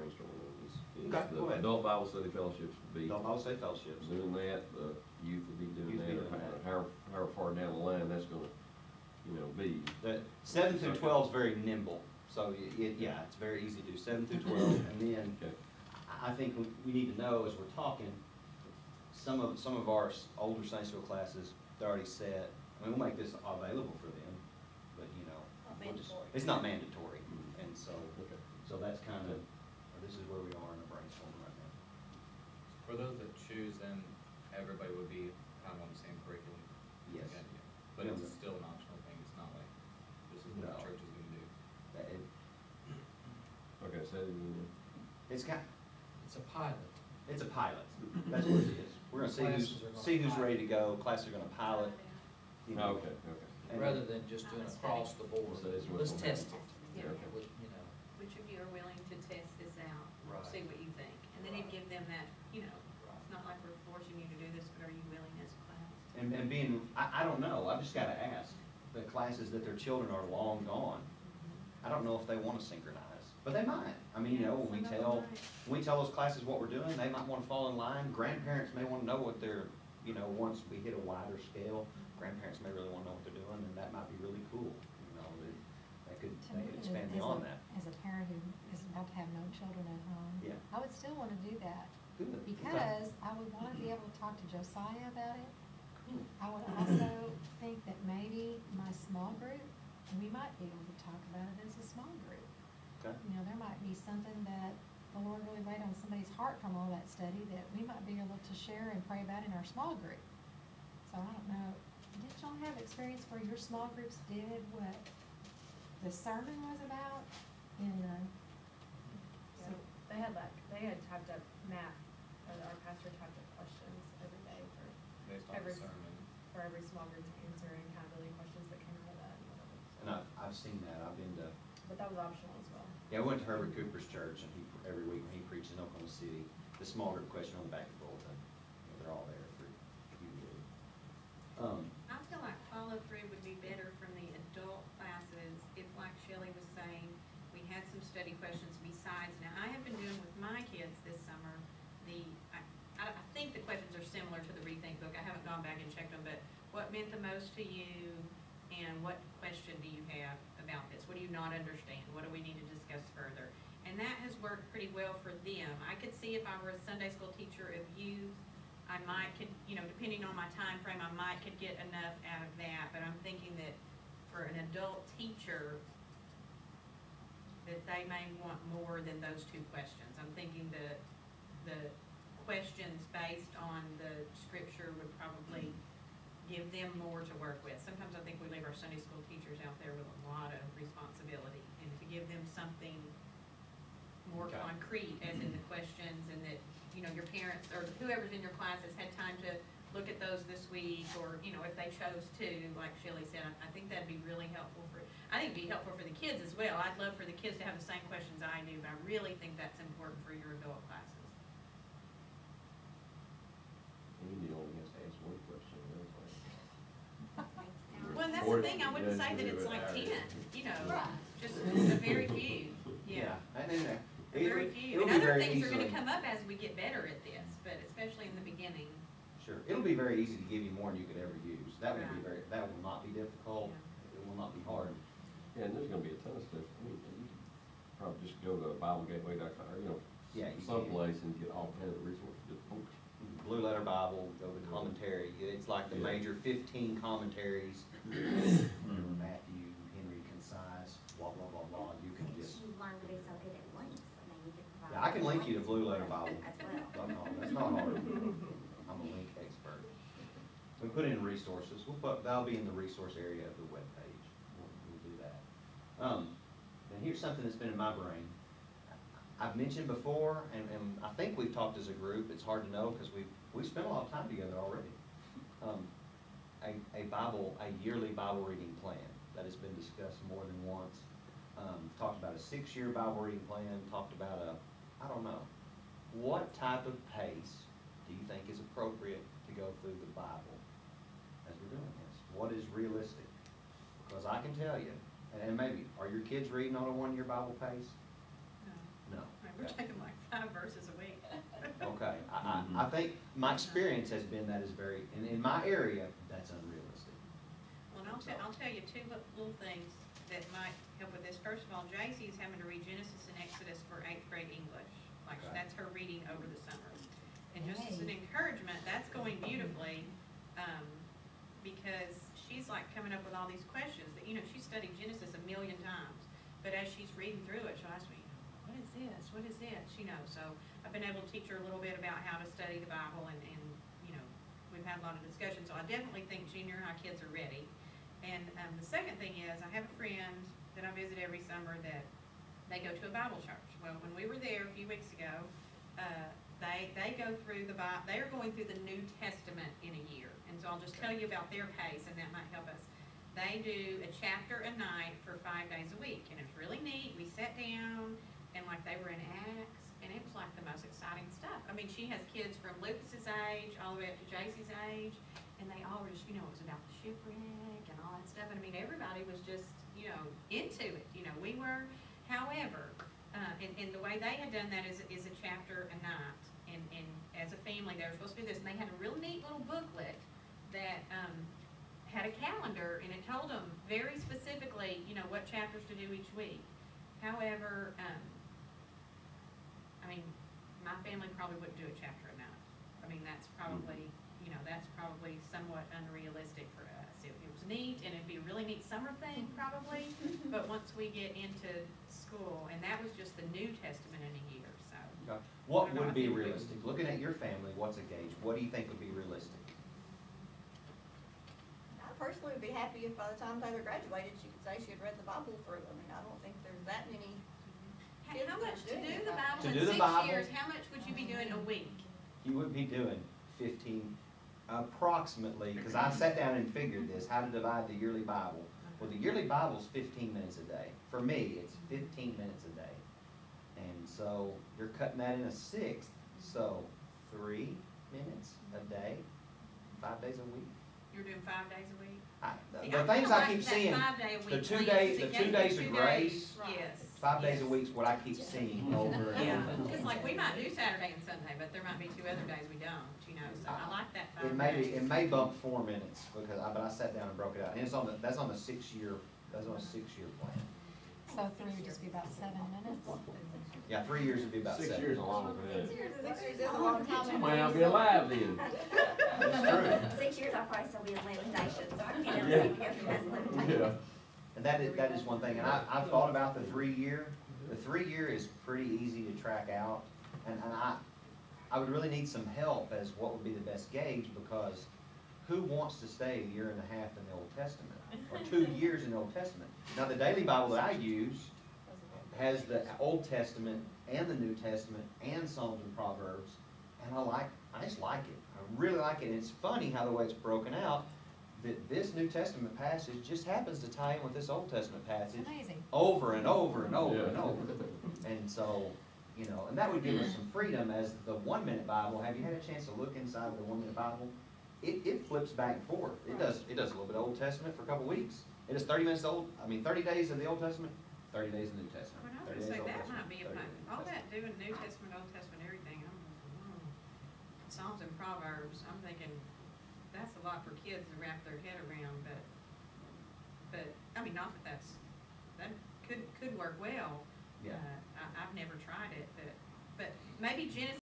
brainstorming on this. Okay, go ahead. Adult Bible Study Fellowships would be Don't all say fellowships. doing that, youth would be doing Youth would be that, or doing that. however far down the line that's gonna, be. The 7 through 12 is very nimble, so yeah, it's very easy to do 7 through 12, and then Okay. I think we need to know as we're talking, some of our older Sunday school classes, they're already set. I mean, we'll make this available for them, but we'll just, mandatory. it's not mandatory, and so Okay. that's kind of, this is where we are in the brainstorm right now. For those that choose, then everybody would be kind of on the same curriculum? Yes. Again, yeah. But Yeah. it's still an optional thing, it's not like, this is what No. the church is gonna do. Okay, so, It's kind, It's a pilot. it's a pilot. That's what it is. We're gonna Classes are gonna see who's pilot. ready to go. Classes are gonna pilot. you know. okay. And- Rather than just doing across the board. So it's Let's what's test on it. there. Okay. With, Which of you are willing to test this out? Right. See what you think, and then you Right. give them that, it's Right. not like we're forcing you to do this, but are you willing as a class? And being, I don't know, I've just gotta ask, the classes that their children are long gone, I don't know if they wanna synchronize, but they might. I mean, when we tell those classes what we're doing, they might wanna fall in line. Grandparents may wanna know what they're, once we hit a wider scale, grandparents may really wanna know what they're doing, and that might be really cool, they could To me, expand as beyond a- that. As a parent who is about to have no children at home. Yeah. I would still wanna do that, Good. Okay. because I would wanna be able to talk to Josiah about it. Cool. I would also think that maybe my small group, we might be able to talk about it as a small group. Okay. There might be something that the Lord really laid on somebody's heart from all that study that we might be able to share and pray about in our small group. So I don't know, did y'all have experience where your small groups did what the sermon was about in the? So they had typed up math, our pastor typed up questions every day Based on the Every- sermon. for every small group to answer and accountability questions that came out of that. And I've seen that, I've been to, But that was optional as well. yeah, I went to Herbert Cooper's church, and every week when he preached in Oklahoma City, the small group question on the back of the bulletin, they're all there for you to do. I feel like follow-through would be better from the adult classes, if like Shelley was saying, we had some study questions besides. Now, I have been doing with my kids this summer, I think the questions are similar to the Rethink book. I haven't gone back and checked them, but what meant the most to you, and what question do you have about this? What do you not understand? What do we need to discuss further? And that has worked pretty well for them. I could see if I were a Sunday school teacher of youth, I might could, depending on my time frame, I might could get enough out of that, but I'm thinking that for an adult teacher, that they may want more than those two questions. I'm thinking the questions based on the scripture would probably give them more to work with. Sometimes I think we leave our Sunday school teachers out there with a lot of responsibility, and to give them something more Okay. concrete, as in the questions, and that, your parents or whoever's in your class has had time to look at those this week, or, if they chose to, like Shelley said, I think that'd be really helpful I think it'd be helpful for the kids as well. I'd love for the kids to have the same questions I do, but I really think that's important for your adult classes. You only have to ask one question, Well, and that's the thing, I wouldn't say that it's like 10, Right. just a very few, yeah. And then, Very few, it'll and be other very things are easily, gonna come up as we get better at this, but especially in the beginning. sure, it'll be very easy to give you more than you could ever use. That will be Right. that will not be difficult, it will not be hard. Yeah, and there's gonna be a ton of stuff, you can probably just go to BibleGateway.com, or, Yeah, you can. someplace and get all kinds of resources, just boom. Blue Letter Bible, go to commentary, it's like the Yeah. major 15 commentaries. Matthew, Henry, concise, blah, blah, blah, blah, you can just, You learn to be so good at links, I mean, you could provide. yeah, I can link you to Blue Letter Bible. As well. That's not hard. I'm a link expert. We put in resources, that'll be in the resource area of the webpage, we'll do that. And here's something that's been in my brain. I've mentioned before, and I think we've talked as a group, it's hard to know because we've spent a lot of time together already. A yearly Bible reading plan that has been discussed more than once. Talked about a 6-year Bible reading plan, talked about what type of pace do you think is appropriate to go through the Bible as we're doing this? What is realistic? Because I can tell you, and maybe, are your kids reading on a 1-year Bible pace? No. No. We're taking I think my experience has been that is very, in my area, that's unrealistic. Well, and I'll tell you two little things that might help with this. First of all, JC is having to read Genesis and Exodus for 8th grade English. Like, Okay. that's her reading over the summer. And just as an Yay. encouragement, that's going beautifully, because she's like coming up with all these questions that, you know, she's studied Genesis a million times. But as she's reading through it, she'll ask me, what is this? What is this? You know, so I've been able to teach her a little bit about how to study the Bible and, you know, we've had a lot of discussion. So I definitely think junior high kids are ready. And the second thing is, I have a friend that I visit every summer that they go to a Bible church. Well, when we were there a few weeks ago, they go through the Bible, they're going through the New Testament in a year. And so I'll just tell you about their pace, and that might help us. They do a chapter a night for 5 days a week, and it's really neat. We sat down, and like they were in Acts, and it was like the most exciting stuff. I mean, she has kids from Lucas's age all the way up to JC's age, and they all were just, you know, it was about the shipwreck and all that stuff. And I mean, everybody was just, you know, into it. You know, we were. However, and the way they had done that is a chapter a night. And as a family, they were supposed to do this, and they had a real neat little booklet that had a calendar, and it told them very specifically, you know, what chapters to do each week. However, I mean, my family probably wouldn't do a chapter a night. I mean, that's probably, you know, that's probably somewhat unrealistic for us. It was neat, and it'd be a really neat summer thing, probably, but once we get into school, and that was just the New Testament in a year, so. Okay. What I don't know, would I be think we- realistic? Looking at your family, what's a gauge? What do you think would be realistic? I personally would be happy if by the time Taylor graduated, she could say she had read the Bible through. I mean, I don't think there's that many. Kids How that much, are to doing do it the right Bible To in do the 6 Bible- years, how much would you be doing a week? You would be doing 15, approximately, because I sat down and figured this, how to divide the yearly Bible. Well, the yearly Bible's 15 minutes a day. For me, it's 15 minutes a day. And so you're cutting that in a sixth, so 3 minutes a day, 5 days a week. You're doing 5 days a week? See, The I things kinda I like keep that seeing, 5 day a the week 2 plan, days, 'cause the it 2 gave days you of 2 grace, Right. Yes. 5 days a yes. week's what I keep seeing over and Yeah, over. just like we might do Saturday and Sunday, but there might be 2 other days we don't, you know, so I like that 5 days. It may bump 4 minutes, because but I sat down and broke it out, and that's on the 6-year plan. So 3 would just be about 7 minutes. Yeah, 3 years would be about 6 7. years along for that. 6 years is a long time. I might not be alive then. That's true. 6 years, I'll probably still be in lamentation, so I can't Yeah. ever see if that's limitation. Yeah. And that is one thing, and I've thought about the 3-year. The 3-year is pretty easy to track out, and I would really need some help as what would be the best gauge, because who wants to stay a year and a half in the Old Testament, or 2 years in the Old Testament? Now, the daily Bible that I use has the Old Testament and the New Testament and Psalms and Proverbs, and I just like it. I really like it, and it's funny how the way it's broken out, that this New Testament passage just happens to tie in with this Old Testament It's passage amazing. over and over and over and Yeah. over. And so, you know, and that would give us some freedom as the 1-minute Bible. Have you had a chance to look inside of the 1-minute Bible? It flips back and forth. It does a little bit of Old Testament for a couple weeks. It is 30 minutes old, 30 days of the Old Testament, 30 days of the New Testament. When I 30 was days gonna say, Old that Testament, might be a 30 fun, days all New that doing New Testament, Old Testament, everything, Psalms and Proverbs, I'm thinking, that's a lot for kids to wrap their head around, but, I mean, not that that could work well. Yeah. I've never tried it, but maybe Genesis